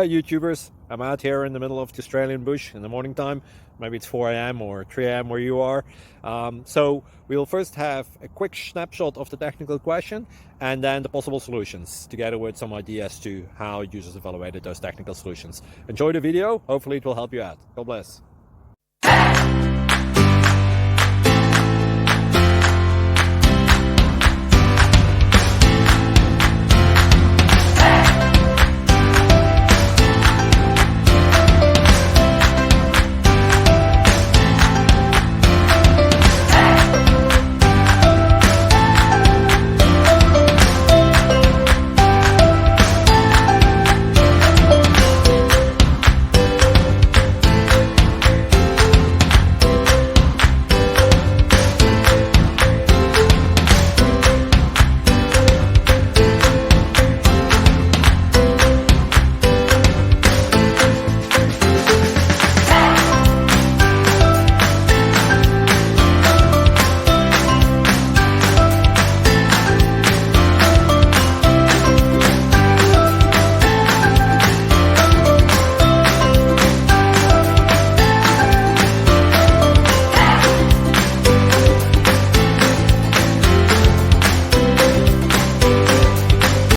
Hi YouTubers, I'm out here in the middle of the Australian bush in the morning time. Maybe it's 4 a.m. or 3 a.m. where you are. So we'll first have a quick snapshot of the technical question and then the possible solutions, together with some ideas to how users evaluated those technical solutions. Enjoy the video, hopefully it will help you out. God bless.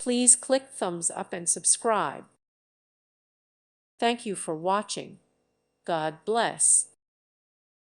Please click thumbs up and subscribe. Thank you for watching. God bless.